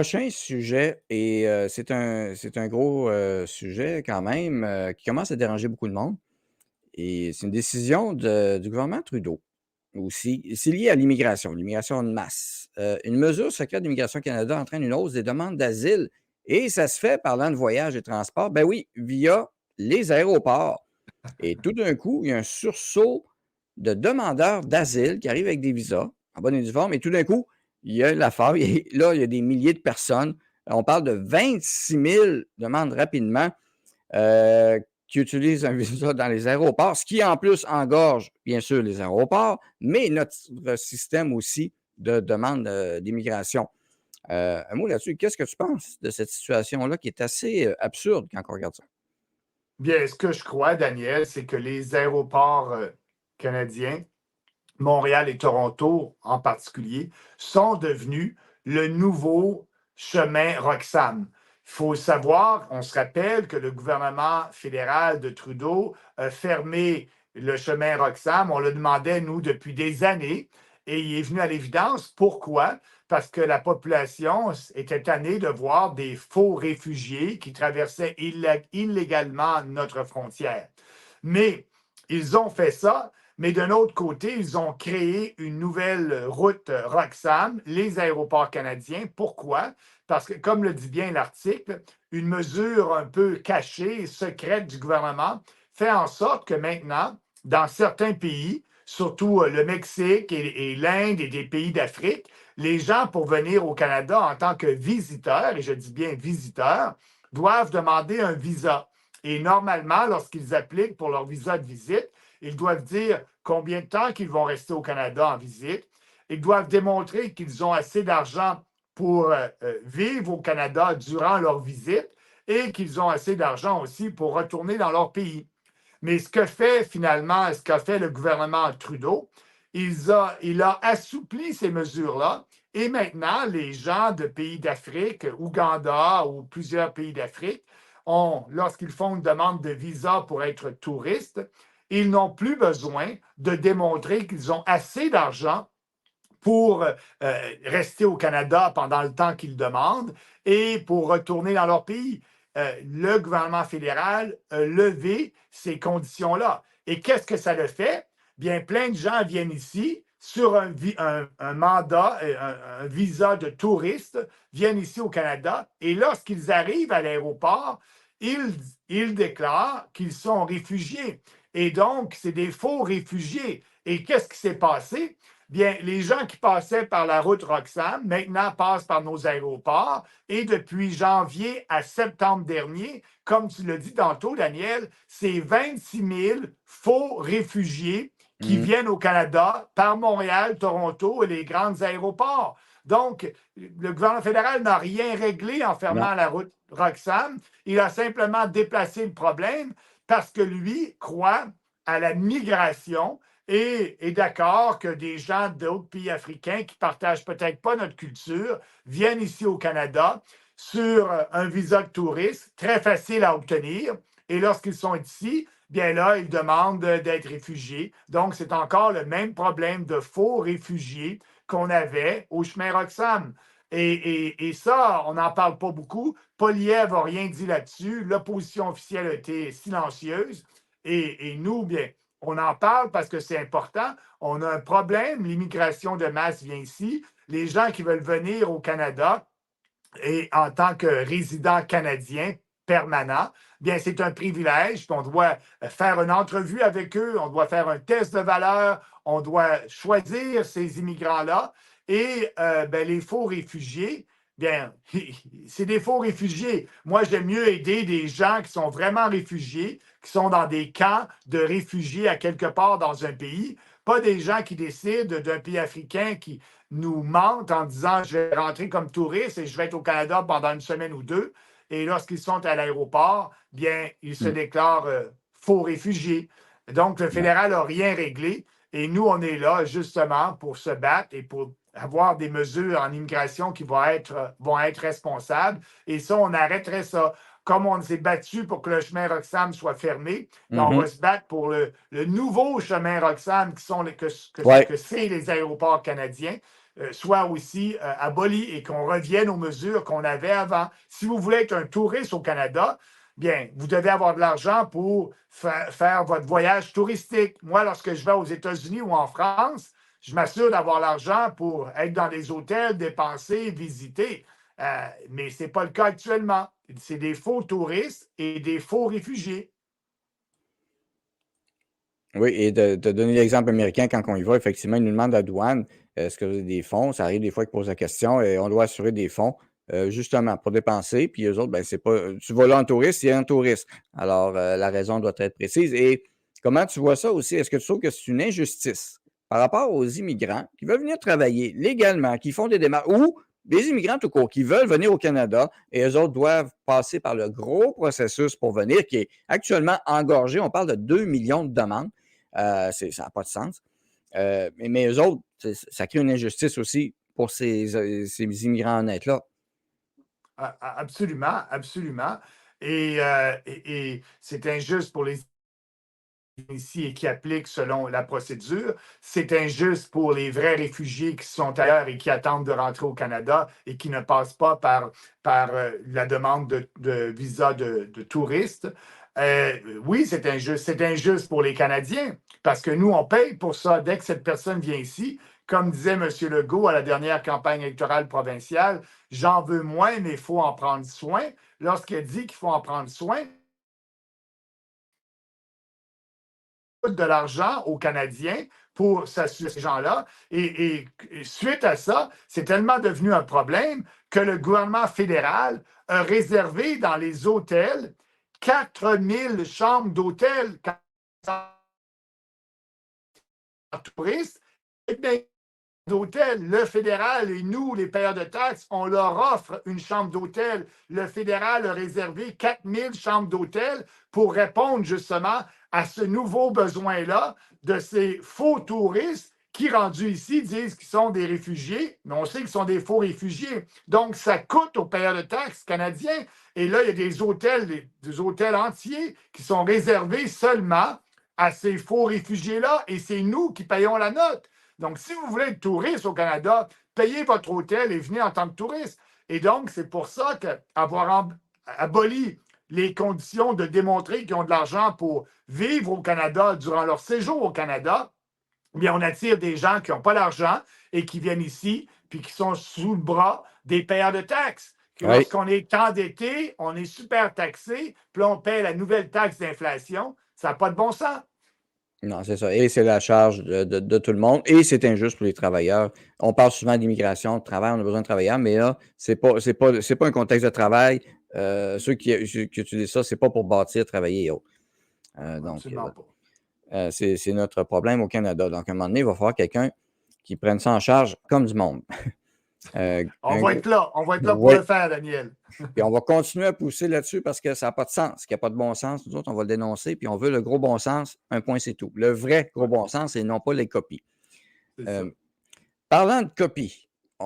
Prochain sujet et c'est un gros, sujet quand même, qui commence à déranger beaucoup de monde et c'est une décision du gouvernement Trudeau aussi. C'est lié à l'immigration de masse. Une mesure secrète d'Immigration Canada entraîne une hausse des demandes d'asile et ça se fait parlant de voyages et transports, ben oui, via les aéroports et tout d'un coup, il y a un sursaut de demandeurs d'asile qui arrivent avec des visas en bonne et due forme et tout d'un coup, il y a l'affaire et là, il y a des milliers de personnes. On parle de 26 000 demandes rapidement, qui utilisent un visa dans les aéroports, ce qui en plus engorge bien sûr les aéroports, mais notre système aussi de demande, d'immigration. Un mot là-dessus, qu'est-ce que tu penses de cette situation-là qui est assez, absurde quand on regarde ça? Bien, ce que je crois, Daniel, c'est que les aéroports canadiens, Montréal et Toronto en particulier, sont devenus le nouveau chemin Roxham. Il faut savoir, on se rappelle que le gouvernement fédéral de Trudeau a fermé le chemin Roxham. On le demandait, nous, depuis des années. Et il est venu à l'évidence. Pourquoi? Parce que la population était tannée de voir des faux réfugiés qui traversaient illégalement notre frontière. Mais ils ont fait ça, mais d'un autre côté, ils ont créé une nouvelle route Roxham, les aéroports canadiens. Pourquoi? Parce que, comme le dit bien l'article, une mesure un peu cachée et secrète du gouvernement fait en sorte que maintenant, dans certains pays, surtout le Mexique et l'Inde et des pays d'Afrique, les gens, pour venir au Canada en tant que visiteurs, et je dis bien visiteurs, doivent demander un visa. Et normalement, lorsqu'ils appliquent pour leur visa de visite, ils doivent dire combien de temps qu'ils vont rester au Canada en visite. Ils doivent démontrer qu'ils ont assez d'argent pour vivre au Canada durant leur visite et qu'ils ont assez d'argent aussi pour retourner dans leur pays. Mais ce que fait finalement, ce qu'a fait le gouvernement Trudeau, il a assoupli ces mesures-là. Et maintenant, les gens de pays d'Afrique, Ouganda ou plusieurs pays d'Afrique, lorsqu'ils font une demande de visa pour être touristes, ils n'ont plus besoin de démontrer qu'ils ont assez d'argent pour rester au Canada pendant le temps qu'ils demandent et pour retourner dans leur pays. Le gouvernement fédéral a levé ces conditions-là. Et qu'est-ce que ça le fait? Bien, plein de gens viennent ici sur un mandat, un visa de touriste, viennent ici au Canada et lorsqu'ils arrivent à l'aéroport, ils déclarent qu'ils sont réfugiés. Et donc, c'est des faux réfugiés. Et qu'est-ce qui s'est passé? Bien, les gens qui passaient par la route Roxham maintenant passent par nos aéroports et depuis janvier à septembre dernier, comme tu l'as dit tantôt, Daniel, c'est 26 000 faux réfugiés qui viennent au Canada par Montréal, Toronto et les grands aéroports. Donc, le gouvernement fédéral n'a rien réglé en Non. fermant la route Roxham. Il a simplement déplacé le problème parce que lui croit à la migration et est d'accord que des gens d'autres pays africains qui partagent peut-être pas notre culture viennent ici au Canada sur un visa de touriste très facile à obtenir. Et lorsqu'ils sont ici, bien là, ils demandent d'être réfugiés. Donc, c'est encore le même problème de faux réfugiés qu'on avait au chemin Roxham. Et ça, on n'en parle pas beaucoup. Poilievre n'a rien dit là-dessus. L'opposition officielle a été silencieuse. Et nous, bien, on en parle parce que c'est important. On a un problème. L'immigration de masse vient ici. Les gens qui veulent venir au Canada et en tant que résident canadien permanent, bien, c'est un privilège. On doit faire une entrevue avec eux, on doit faire un test de valeur, on doit choisir ces immigrants-là. Et bien, les faux réfugiés, bien, c'est des faux réfugiés. Moi, j'aime mieux aider des gens qui sont vraiment réfugiés, qui sont dans des camps de réfugiés à quelque part dans un pays, pas des gens qui décident d'un pays africain qui nous mentent en disant je vais rentrer comme touriste et je vais être au Canada pendant une semaine ou deux. Et lorsqu'ils sont à l'aéroport, bien, ils se Mmh. déclarent faux réfugiés. Donc, le Ouais. fédéral n'a rien réglé. Et nous, on est là justement pour se battre et pour avoir des mesures en immigration qui vont être responsables. Et ça, on arrêterait ça. Comme on s'est battu pour que le chemin Roxham soit fermé, bien, on va se battre pour le nouveau chemin Roxham qui sont que Ouais. c'est les aéroports canadiens. soit aussi aboli et qu'on revienne aux mesures qu'on avait avant. Si vous voulez être un touriste au Canada, bien, vous devez avoir de l'argent pour faire votre voyage touristique. Moi, lorsque je vais aux États-Unis ou en France, je m'assure d'avoir l'argent pour être dans des hôtels, dépenser, visiter. Mais ce n'est pas le cas actuellement. C'est des faux touristes et des faux réfugiés. Oui, et de donner l'exemple américain, quand on y va, effectivement, ils nous demandent à la douane, est-ce que vous avez des fonds? Ça arrive des fois qu'ils posent la question et on doit assurer des fonds, justement, pour dépenser. Puis eux autres, ben, c'est pas. Tu vas là en touriste, il y a un touriste. Alors, la raison doit être précise. Et comment tu vois ça aussi? Est-ce que tu trouves que c'est une injustice par rapport aux immigrants qui veulent venir travailler légalement, qui font des démarches, ou des immigrants tout court, qui veulent venir au Canada et eux autres doivent passer par le gros processus pour venir, qui est actuellement engorgé. On parle de 2 millions de demandes. Ça n'a pas de sens. Mais eux autres, ça crée une injustice aussi pour ces immigrants honnêtes-là. Absolument, absolument. Et c'est injuste pour les ici et qui appliquent selon la procédure. C'est injuste pour les vrais réfugiés qui sont ailleurs et qui attendent de rentrer au Canada et qui ne passent pas par la demande de visa de touristes. Oui, c'est injuste. C'est injuste pour les Canadiens parce que nous, on paye pour ça. Dès que cette personne vient ici, comme disait M. Legault à la dernière campagne électorale provinciale, j'en veux moins, mais il faut en prendre soin. Lorsqu'il dit qu'il faut en prendre soin, de l'argent aux Canadiens pour s'assurer ces gens-là. Et suite à ça, c'est tellement devenu un problème que le gouvernement fédéral a réservé dans les hôtels 4000 chambres d'hôtel touristes. D'hôtel, le fédéral et nous, les payeurs de taxes, on leur offre une chambre d'hôtel. Le fédéral a réservé 4000 chambres d'hôtel pour répondre justement à ce nouveau besoin-là de ces faux touristes qui, rendus ici, disent qu'ils sont des réfugiés, mais on sait qu'ils sont des faux réfugiés. Donc, ça coûte aux payeurs de taxes canadiens. Et là, il y a des hôtels entiers qui sont réservés seulement à ces faux réfugiés-là, et c'est nous qui payons la note. Donc, si vous voulez être touriste au Canada, payez votre hôtel et venez en tant que touriste. Et donc, c'est pour ça qu'avoir aboli les conditions de démontrer qu'ils ont de l'argent pour vivre au Canada durant leur séjour au Canada, bien, on attire des gens qui n'ont pas d'argent et qui viennent ici, puis qui sont sous le bras des payeurs de taxes. Oui. Lorsqu'on est endetté, on est super taxé, puis on paie la nouvelle taxe d'inflation. Ça n'a pas de bon sens. Non, c'est ça. Et c'est la charge de tout le monde. Et c'est injuste pour les travailleurs. On parle souvent d'immigration, de travail, on a besoin de travailleurs, mais là, c'est pas un contexte de travail. Ceux qui utilisent ça, c'est pas pour bâtir, travailler et autres. Absolument pas. C'est notre problème au Canada. Donc, à un moment donné, il va falloir quelqu'un qui prenne ça en charge comme du monde. On va être là pour Ouais. le faire, Daniel. Puis on va continuer à pousser là-dessus parce que ça n'a pas de sens. Qu'il n'y a pas de bon sens, nous autres, on va le dénoncer, puis on veut le gros bon sens, un point, c'est tout. Le vrai gros bon sens et non pas les copies. Parlant de copies,